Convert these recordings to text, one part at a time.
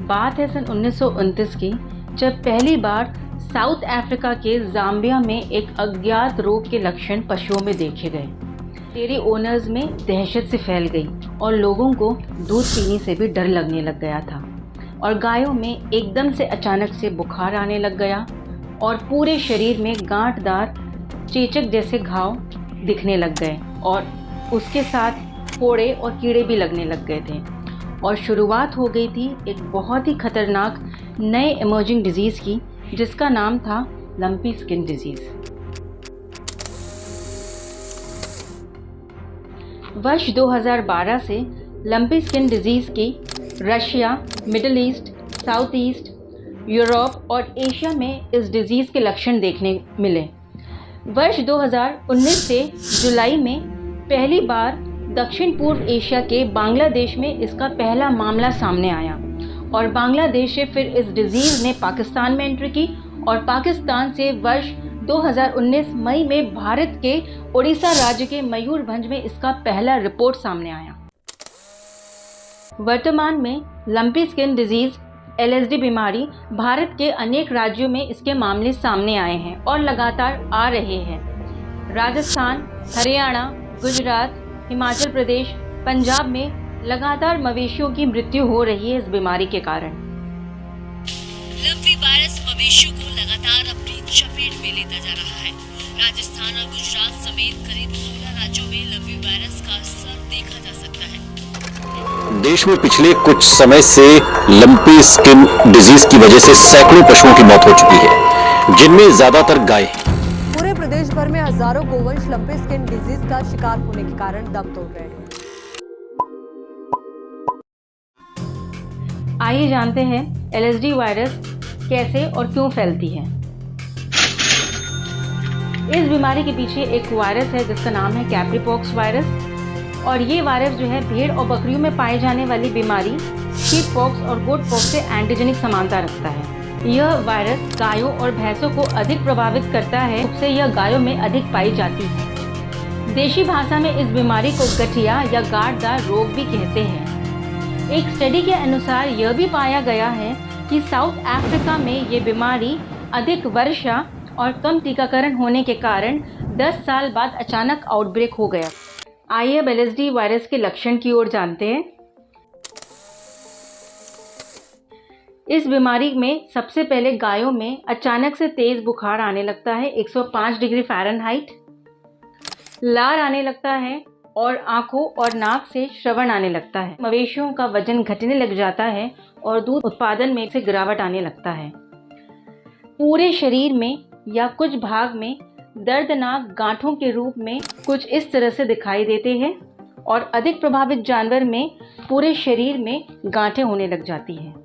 बात है सन 1929 की, जब पहली बार साउथ अफ्रीका के जाम्बिया में एक अज्ञात रोग के लक्षण पशुओं में देखे गए। डेयरी ओनर्स में दहशत से फैल गई और लोगों को दूध पीने से भी डर लगने लग गया था और गायों में एकदम से अचानक से बुखार आने लग गया और पूरे शरीर में गांठदार चेचक जैसे घाव दिखने लग गए और उसके साथ फोड़े और कीड़े भी लगने लग गए थे और शुरुआत हो गई थी एक बहुत ही खतरनाक नए इमर्जिंग डिजीज़ की, जिसका नाम था लंपी स्किन डिजीज़। वर्ष 2012 से लंपी स्किन डिजीज़ की Russia, middle east, south east, Europe और एशिया में इस डिजीज़ के लक्षण देखने मिले। वर्ष 2019 से जुलाई में पहली बार दक्षिण पूर्व एशिया के बांग्लादेश में इसका पहला मामला सामने आया और बांग्लादेश से फिर इस डिजीज़ ने पाकिस्तान में एंट्री की और पाकिस्तान से वर्ष 2019 मई में भारत के उड़ीसा राज्य के मयूरभंज में इसका पहला रिपोर्ट सामने आया। वर्तमान में लंपी स्किन डिजीज़ LSD बीमारी भारत के अनेक राज्यों में इसके मामले सामने आए हैं और लगातार आ रहे हैं। राजस्थान, हरियाणा, गुजरात, हिमाचल प्रदेश, पंजाब में लगातार मवेशियों की मृत्यु हो रही है इस बीमारी के कारण। लंपी वायरस मवेशियों को लगातार अपनी चपेट में लेता जा रहा है। राजस्थान और गुजरात समेत करीब 16 राज्यों में लंपी वायरस का असर देखा जा सकता है। देश में पिछले कुछ समय से लंपी स्किन डिजीज की वजह से सैकड़ों पशुओं की मौत हो चुकी है, जिनमें ज्यादातर गाय। पूरे प्रदेश भर में हजारों गोवंश लंपी स्किन डिजीज का शिकार होने के कारण दम तोड़ रहे हैं। आइए जानते हैं LSD वायरस कैसे और क्यों फैलती है। इस बीमारी के पीछे एक वायरस है जिसका नाम है कैप्रीपॉक्स वायरस और ये वायरस जो है भेड़ और बकरियों में पाई जाने वाली बीमारी शीप पॉक्स और गोट पॉक्स से एंटीजेनिक समानता रखता है। यह वायरस गायों और भैंसों को अधिक प्रभावित करता है, उससे यह गायों में अधिक पाई जाती है। देशी भाषा में इस बीमारी को गठिया या गांठदार रोग भी कहते हैं। एक स्टडी के अनुसार यह भी पाया गया है कि साउथ अफ्रीका में ये बीमारी अधिक वर्षा और कम टीकाकरण होने के कारण 10 साल बाद अचानक आउटब्रेक हो गया। आइए अब LSD वायरस के लक्षण की ओर जानते हैं। इस बीमारी में सबसे पहले गायों में अचानक से तेज बुखार आने लगता है 105 डिग्री फ़ारेनहाइट, लार आने लगता है और आंखों और नाक से श्रवण आने लगता है। मवेशियों का वजन घटने लग जाता है और दूध उत्पादन में से गिरावट आने लगता है। पूरे शरीर में या कुछ भाग में दर्दनाक गांठों के रूप में कुछ इस तरह से दिखाई देते हैं और अधिक प्रभावित जानवर में पूरे शरीर में गांठें होने लग जाती हैं।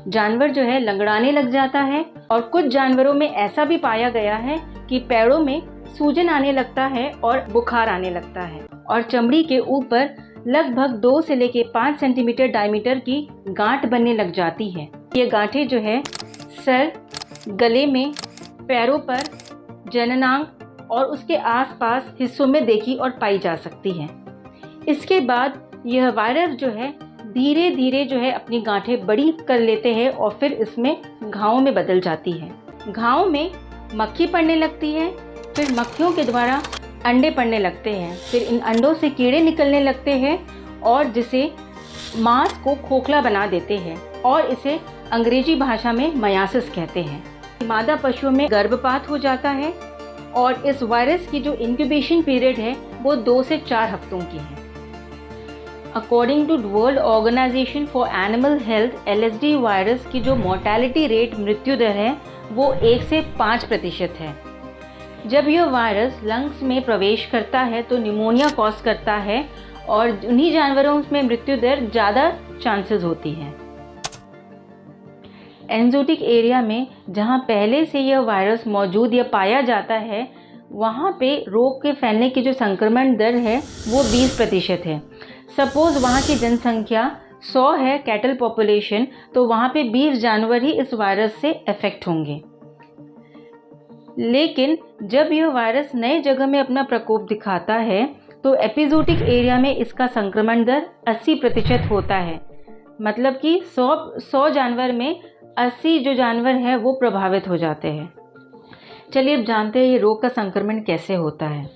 जानवर जो है लंगड़ाने लग जाता है और कुछ जानवरों में ऐसा भी पाया गया है कि पैरों में सूजन आने लगता है और बुखार आने लगता है और चमड़ी के ऊपर लगभग 2 से लेकर 5 सेंटीमीटर डायमीटर की गांठ बनने लग जाती है। ये गांठें जो है सर, गले में, पैरों पर, जननांग और उसके आसपास हिस्सों में देखी और पाई जा सकती है। इसके बाद यह वायरस जो है धीरे धीरे जो है अपनी गांठें बड़ी कर लेते हैं और फिर इसमें घावों में बदल जाती है। घावों में मक्खी पड़ने लगती है, फिर मक्खियों के द्वारा अंडे पड़ने लगते हैं, फिर इन अंडों से कीड़े निकलने लगते हैं और जिसे मांस को खोखला बना देते हैं और इसे अंग्रेजी भाषा में मयासिस कहते हैं। मादा पशुओं में गर्भपात हो जाता है और इस वायरस की जो इंक्यूबेशन पीरियड है वो 2 से 4 हफ्तों की है। According to World Organisation for Animal Health, LSD virus की जो मोर्टेलिटी रेट, मृत्यु दर है वो 1 से 5% है। जब यह वायरस लंग्स में प्रवेश करता है तो निमोनिया कॉज करता है और उन्हीं जानवरों में मृत्यु दर ज़्यादा चांसेस होती है। एंजोटिक एरिया में जहां पहले से यह वायरस मौजूद या पाया जाता है वहां पे रोग के फैलने की जो संक्रमण दर है वो 20% है। सपोज वहां की जनसंख्या 100 है, कैटल पॉपुलेशन, तो वहां पे 20 जानवर ही इस वायरस से अफेक्ट होंगे। लेकिन जब यह वायरस नए जगह में अपना प्रकोप दिखाता है तो एपिजोटिक एरिया में इसका संक्रमण दर 80% होता है। मतलब कि 100 जानवर में 80 जो जानवर हैं वो प्रभावित हो जाते हैं। चलिए अब जानते हैं ये रोग का संक्रमण कैसे होता है।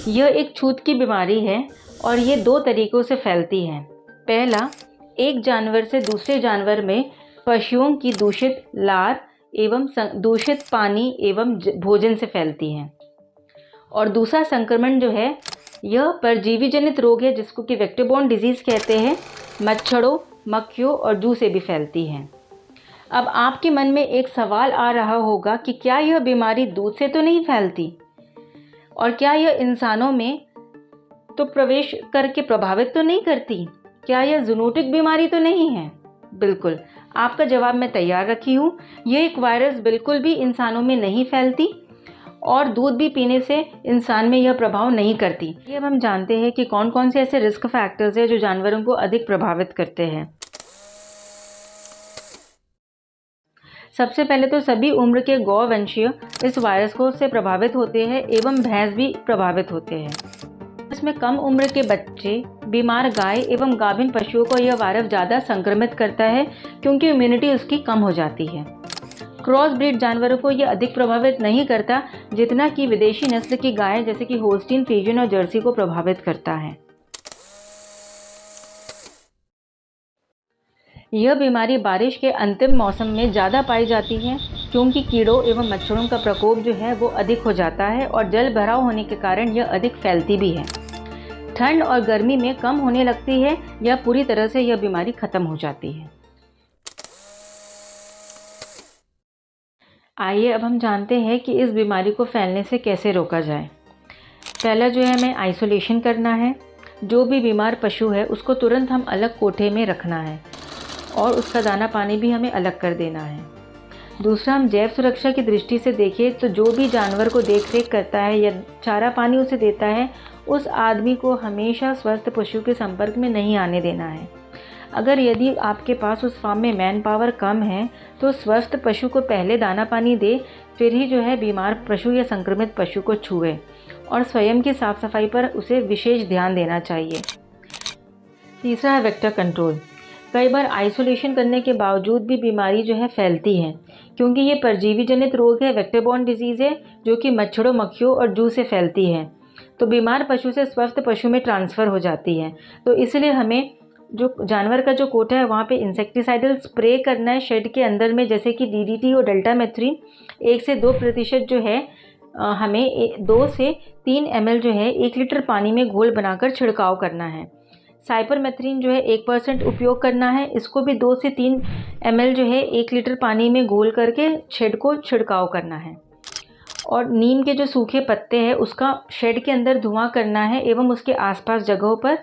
यह एक छूत की बीमारी है और ये 2 तरीकों से फैलती है। पहला, एक जानवर से दूसरे जानवर में पशुओं की दूषित लार एवं दूषित पानी एवं भोजन से फैलती है। और दूसरा संक्रमण जो है यह परजीवी जनित रोग है जिसको कि वेक्टर बोर्न डिजीज़ कहते हैं। मच्छरों, मक्खियों और जू से भी फैलती है। अब आपके मन में एक सवाल आ रहा होगा कि क्या यह बीमारी दूध से तो नहीं फैलती और क्या यह इंसानों में तो प्रवेश करके प्रभावित तो नहीं करती, क्या यह जूनोटिक बीमारी तो नहीं है? बिल्कुल, आपका जवाब मैं तैयार रखी हूँ। यह एक वायरस बिल्कुल भी इंसानों में नहीं फैलती और दूध भी पीने से इंसान में यह प्रभाव नहीं करती। ये अब हम जानते हैं कि कौन कौन से ऐसे रिस्क फैक्टर्स हैं जो जानवरों को अधिक प्रभावित करते हैं। सबसे पहले तो सभी उम्र के गौवंशीय इस वायरस को से प्रभावित होते हैं एवं भैंस भी प्रभावित होते हैं। इसमें कम उम्र के बच्चे, बीमार गाय एवं गाभिन पशुओं को यह वायरस ज़्यादा संक्रमित करता है क्योंकि इम्यूनिटी उसकी कम हो जाती है। क्रॉस ब्रीड जानवरों को यह अधिक प्रभावित नहीं करता जितना कि विदेशी नस्ल की गाय जैसे कि होल्स्टीन, फ्रीजियन और जर्सी को प्रभावित करता है। यह बीमारी बारिश के अंतिम मौसम में ज़्यादा पाई जाती है क्योंकि कीड़ों एवं मच्छरों का प्रकोप जो है वो अधिक हो जाता है और जल भराव होने के कारण यह अधिक फैलती भी है। ठंड और गर्मी में कम होने लगती है या पूरी तरह से यह बीमारी खत्म हो जाती है। आइए अब हम जानते हैं कि इस बीमारी को फैलने से कैसे रोका जाए। पहला जो है हमें आइसोलेशन करना है। जो भी बीमार पशु है उसको तुरंत हम अलग कोठे में रखना है और उसका दाना पानी भी हमें अलग कर देना है। दूसरा, हम जैव सुरक्षा की दृष्टि से देखें तो जो भी जानवर को देख रेख करता है या चारा पानी उसे देता है उस आदमी को हमेशा स्वस्थ पशु के संपर्क में नहीं आने देना है। अगर यदि आपके पास उस फार्म में मैन पावर कम है तो स्वस्थ पशु को पहले दाना पानी दे, फिर ही जो है बीमार पशु या संक्रमित पशु को छुए और स्वयं की साफ सफाई पर उसे विशेष ध्यान देना चाहिए। तीसरा है वेक्टर कंट्रोल। कई बार आइसोलेशन करने के बावजूद भी बीमारी जो है फैलती है क्योंकि ये परजीवी जनित रोग है, वेक्टर बोर्न डिजीज़ है जो कि मच्छरों, मक्खियों और जू से फैलती है। तो बीमार पशु से स्वस्थ पशु में ट्रांसफ़र हो जाती है। तो इसलिए हमें जो जानवर का जो कोठा है वहाँ पे इंसेक्टिसाइडल स्प्रे करना है शेड के अंदर में, जैसे कि DDT और डेल्टामेथ्रिन 1 से 2% जो है हमें 2 से 3 ml जो है 1 लीटर पानी में घोल बनाकर छिड़काव करना है। साइपरमेथ्रिन जो है 1% उपयोग करना है। इसको भी 2 से 3 ml जो है 1 लीटर पानी में घोल करके शेड को छिड़काव करना है। और नीम के जो सूखे पत्ते हैं उसका शेड के अंदर धुआं करना है एवं उसके आसपास जगहों पर।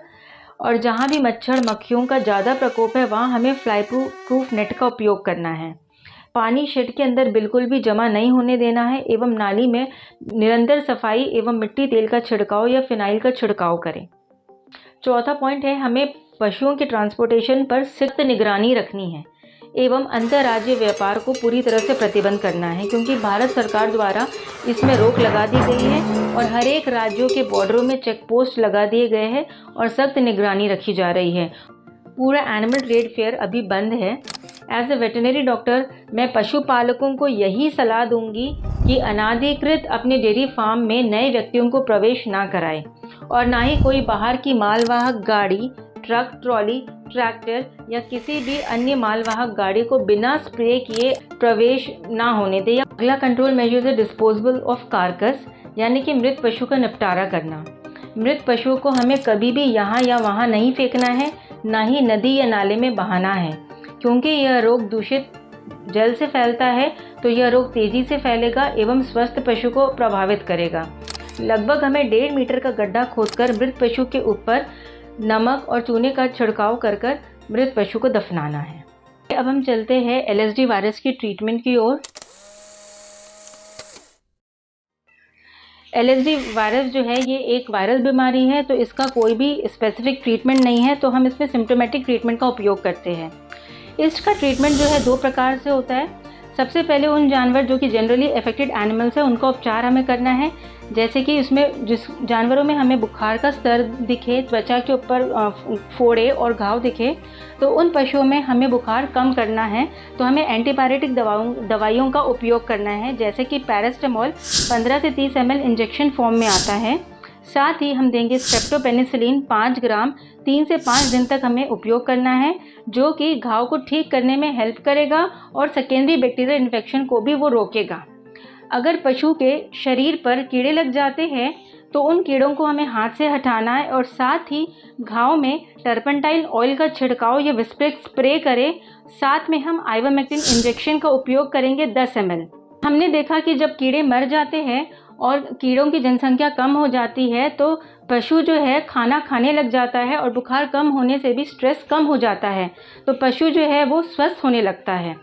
और जहाँ भी मच्छर, मक्खियों का ज़्यादा प्रकोप है वहाँ हमें फ्लाई प्रूफ नेट का उपयोग करना है। पानी शेड के अंदर बिल्कुल भी जमा नहीं होने देना है एवं नाली में निरंतर सफाई एवं मिट्टी तेल का छिड़काव या फिनाइल का छिड़काव करें। चौथा पॉइंट है, हमें पशुओं के ट्रांसपोर्टेशन पर सख्त निगरानी रखनी है एवं अंतर्राज्यीय व्यापार को पूरी तरह से प्रतिबंध करना है क्योंकि भारत सरकार द्वारा इसमें रोक लगा दी गई है और हर एक राज्यों के बॉर्डरों में चेक पोस्ट लगा दिए गए हैं और सख्त निगरानी रखी जा रही है। पूरा एनिमल ट्रेड फेयर अभी बंद है। एज ए वेटनरी डॉक्टर मैं पशुपालकों को यही सलाह दूंगी कि अनाधिकृत अपने डेयरी फार्म में नए व्यक्तियों को प्रवेश ना कराएं और ना ही कोई बाहर की मालवाहक गाड़ी, ट्रक, ट्रॉली, ट्रैक्टर या किसी भी अन्य मालवाहक गाड़ी को बिना स्प्रे किए प्रवेश ना होने दें। अगला कंट्रोल मेजर है डिस्पोजेबल ऑफ कार्कस, यानी कि मृत पशु का निपटारा करना। मृत पशुओं को हमें कभी भी यहाँ या वहाँ नहीं फेंकना है, ना ही नदी या नाले में बहाना है क्योंकि यह रोग दूषित जल से फैलता है तो यह रोग तेजी से फैलेगा एवं स्वस्थ पशु को प्रभावित करेगा। लगभग हमें 1.5 मीटर का गड्ढा खोदकर मृत पशु के ऊपर नमक और चूने का छिड़काव कर मृत पशु को दफनाना है। अब हम चलते हैं LSD वायरस की ट्रीटमेंट की ओर। LSD वायरस जो है ये एक वायरल बीमारी है तो इसका कोई भी स्पेसिफिक ट्रीटमेंट नहीं है, तो हम इसमें सिम्टोमेटिक ट्रीटमेंट का उपयोग करते हैं। इसका ट्रीटमेंट जो है 2 प्रकार से होता है। सबसे पहले उन जानवर जो कि जनरली अफेक्टेड एनिमल्स है उनका उपचार हमें करना है। जैसे कि इसमें जिस जानवरों में हमें बुखार का स्तर दिखे, त्वचा के ऊपर फोड़े और घाव दिखे, तो उन पशुओं में हमें बुखार कम करना है तो हमें एंटीबायोटिक दवाइयों का उपयोग करना है। जैसे कि पैरास्टामोल 15 से 30 ml इंजेक्शन फॉर्म में आता है। साथ ही हम देंगे स्ट्रेप्टोपेनिसिलिन 5 ग्राम 3 से 5 दिन तक हमें उपयोग करना है, जो कि घाव को ठीक करने में हेल्प करेगा और सेकेंडरी बैक्टीरियल इन्फेक्शन को भी वो रोकेगा। अगर पशु के शरीर पर कीड़े लग जाते हैं तो उन कीड़ों को हमें हाथ से हटाना है और साथ ही घाव में टर्पेंटाइल ऑयल का छिड़काव या विस्प्रेक्स स्प्रे करें। साथ में हम आइवरमेक्टिन इंजेक्शन का उपयोग करेंगे 10 ml। हमने देखा कि जब कीड़े मर जाते हैं और कीड़ों की जनसंख्या कम हो जाती है तो पशु जो है खाना खाने लग जाता है और बुखार कम होने से भी स्ट्रेस कम हो जाता है, तो पशु जो है वो स्वस्थ होने लगता है।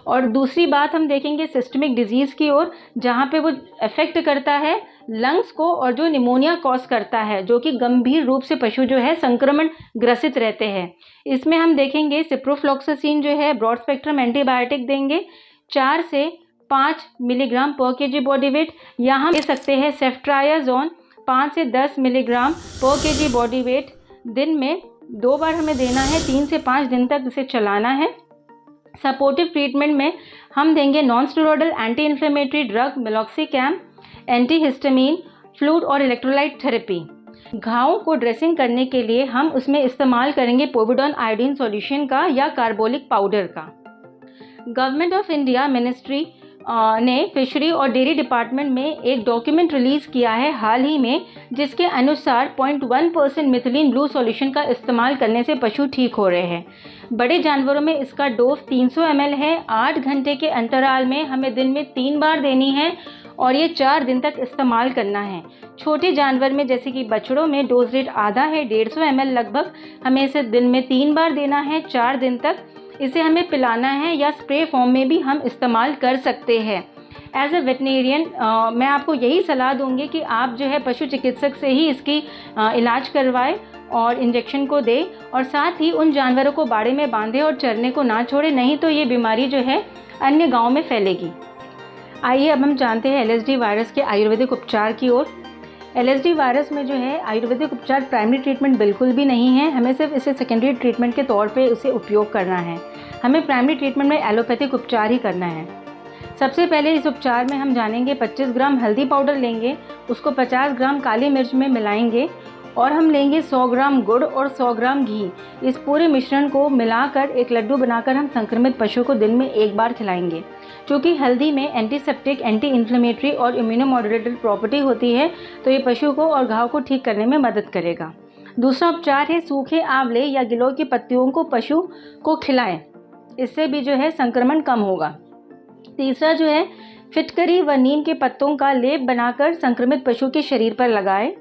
और दूसरी बात हम देखेंगे सिस्टमिक डिजीज़ की ओर, जहाँ पे वो अफेक्ट करता है लंग्स को और जो निमोनिया कॉज करता है, जो कि गंभीर रूप से पशु जो है संक्रमण ग्रसित रहते हैं। इसमें हम देखेंगे सिप्रोफ्लॉक्सासिन जो है ब्रॉड स्पेक्ट्रम एंटीबायोटिक देंगे 4 से 5 मिलीग्राम पर केजी बॉडी वेट, या हम दे सकते हैं सेफ्ट्रायाजोन 5 से 10 मिलीग्राम पर केजी बॉडी वेट। दिन में 2 बार हमें देना है, 3 से 5 दिन तक इसे चलाना है। सपोर्टिव ट्रीटमेंट में हम देंगे non steroidal anti inflammatory drug meloxicam, antihistamine, fluid और इलेक्ट्रोलाइट थेरेपी। घावों को ड्रेसिंग करने के लिए हम उसमें इस्तेमाल करेंगे पोविडॉन आयोडीन सॉल्यूशन का या कार्बोलिक पाउडर का। गवर्नमेंट ऑफ इंडिया मिनिस्ट्री ने फिशरी और डेयरी डिपार्टमेंट में एक डॉक्यूमेंट रिलीज़ किया है हाल ही में, जिसके अनुसार 0.1% मिथिलीन ब्लू सॉल्यूशन का इस्तेमाल करने से पशु ठीक हो रहे हैं। बड़े जानवरों में इसका डोज 300 ml है। 8 घंटे के अंतराल में हमें दिन में 3 बार देनी है और ये 4 दिन तक इस्तेमाल करना है। छोटे जानवर में जैसे कि बछड़ों में डोज रेट आधा है, 150 ml लगभग। हमें इसे दिन में 3 बार देना है 4 दिन तक। इसे हमें पिलाना है या स्प्रे फॉर्म में भी हम इस्तेमाल कर सकते हैं। एज ए वेटनेरियन मैं आपको यही सलाह दूंगी कि आप जो है पशु चिकित्सक से ही इसकी इलाज करवाएं और इंजेक्शन को दें, और साथ ही उन जानवरों को बाड़े में बांधें और चरने को ना छोड़ें, नहीं तो ये बीमारी जो है अन्य गाँव में फैलेगी। आइए अब हम जानते हैं LSD वायरस के आयुर्वेदिक उपचार की ओर। LSD वायरस में जो है आयुर्वेदिक उपचार प्राइमरी ट्रीटमेंट बिल्कुल भी नहीं है, हमें सिर्फ इसे सेकेंडरी ट्रीटमेंट के तौर पे उसे उपयोग करना है। हमें प्राइमरी ट्रीटमेंट में एलोपैथिक उपचार ही करना है। सबसे पहले इस उपचार में हम जानेंगे 25 ग्राम हल्दी पाउडर लेंगे, उसको 50 ग्राम काली मिर्च में मिलाएंगे और हम लेंगे 100 ग्राम गुड़ और 100 ग्राम घी। इस पूरे मिश्रण को मिलाकर एक लड्डू बनाकर हम संक्रमित पशु को दिन में 1 बार खिलाएंगे। क्योंकि हल्दी में एंटीसेप्टिक, एंटी इन्फ्लेमेटरी और इम्यूनोमॉड्यूलेटर प्रॉपर्टी होती है, तो ये पशु को और घाव को ठीक करने में मदद करेगा। दूसरा उपचार है सूखे आंवले या गिलोय की पत्तियों को पशु को खिलाएं, इससे भी जो है संक्रमण कम होगा। तीसरा जो है फिटकरी व नीम के पत्तों का लेप बनाकर संक्रमित पशु के शरीर पर लगाएं।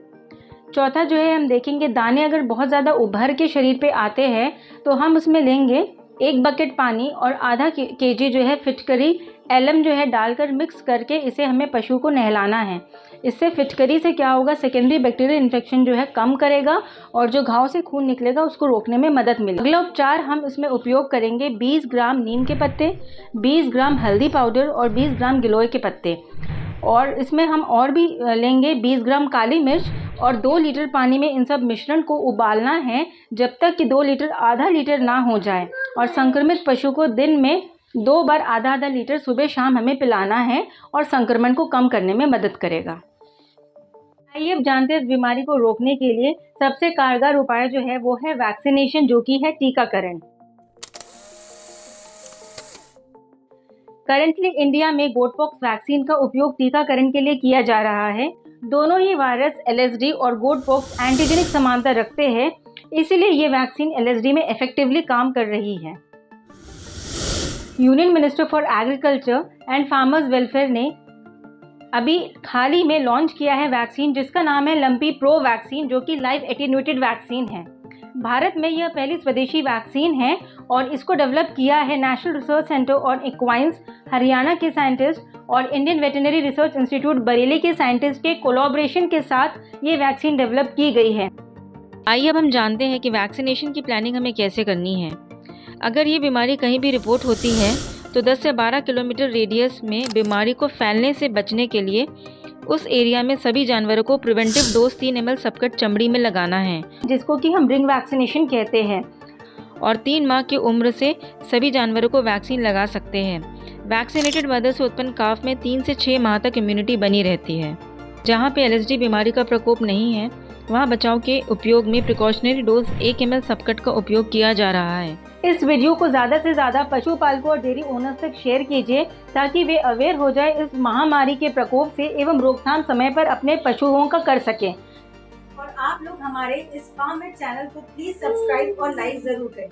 चौथा जो है हम देखेंगे दाने अगर बहुत ज़्यादा उभर के शरीर पे आते हैं तो हम उसमें लेंगे 1 बकेट पानी और आधा केजी जो है फिटकरी एलम जो है डालकर मिक्स करके इसे हमें पशु को नहलाना है। इससे फिटकरी से क्या होगा, सेकेंडरी बैक्टीरियल इन्फेक्शन जो है कम करेगा और जो घाव से खून निकलेगा उसको रोकने में मदद मिलेगी। अगला उपचार हम इसमें उपयोग करेंगे 20 ग्राम नीम के पत्ते, 20 ग्राम हल्दी पाउडर और 20 ग्राम गिलोय के पत्ते, और इसमें हम और भी लेंगे 20 ग्राम काली मिर्च और 2 लीटर पानी में इन सब मिश्रण को उबालना है जब तक कि 2 लीटर आधा लीटर ना हो जाए, और संक्रमित पशु को दिन में 2 बार आधा लीटर सुबह शाम हमें पिलाना है और संक्रमण को कम करने में मदद करेगा। आइए अब जानते हैं इस बीमारी को रोकने के लिए सबसे कारगर उपाय जो है वो है वैक्सीनेशन, जो कि है टीकाकरण। करंटली इंडिया में गोटपॉक्स वैक्सीन का उपयोग टीकाकरण के लिए किया जा रहा है। दोनों ही वायरस LSD और गोटपॉक्स एंटीजेनिक समानता रखते हैं, इसलिए ये वैक्सीन LSD में इफेक्टिवली काम कर रही है। Union minister for agriculture and farmers welfare ने अभी हाल ही में लॉन्च किया है वैक्सीन जिसका नाम है लंपी प्रो वैक्सीन, जो कि लाइव एटेन्यूएटेड वैक्सीन है। भारत में यह पहली स्वदेशी वैक्सीन है और इसको डेवलप किया है National Research Centre on Equines, Haryana के साइंटिस्ट और Indian Veterinary Research Institute Bareilly के साइंटिस्ट के कोलैबोरेशन के साथ ये वैक्सीन डेवलप की गई है। आइए अब हम जानते हैं कि वैक्सीनेशन की प्लानिंग हमें कैसे करनी है। अगर ये बीमारी कहीं भी रिपोर्ट होती है तो 10 से 12 किलोमीटर रेडियस में बीमारी को फैलने से बचने के लिए उस एरिया में सभी जानवरों को प्रिवेंटिव डोज 3 ml सबकट चमड़ी में लगाना है, जिसको कि हम रिंग वैक्सीनेशन कहते हैं। और 3 माह की उम्र से सभी जानवरों को वैक्सीन लगा सकते हैं। वैक्सीनेटेड मदर से उत्पन्न काफ में 3 से 6 माह तक इम्यूनिटी बनी रहती है। जहाँ पे LSD बीमारी का प्रकोप नहीं है, वहाँ बचाव के उपयोग में प्रिकॉशनरी डोज 1 ml सबकट का उपयोग किया जा रहा है। इस वीडियो को ज़्यादा से ज़्यादा पशुपालकों और डेयरी ओनर्स तक शेयर कीजिए ताकि वे अवेयर हो जाए इस महामारी के प्रकोप से एवं रोकथाम समय पर अपने पशुओं का कर सकें। और आप लोग हमारे इस फार्म मेड चैनल को प्लीज सब्सक्राइब और लाइक जरूर करें।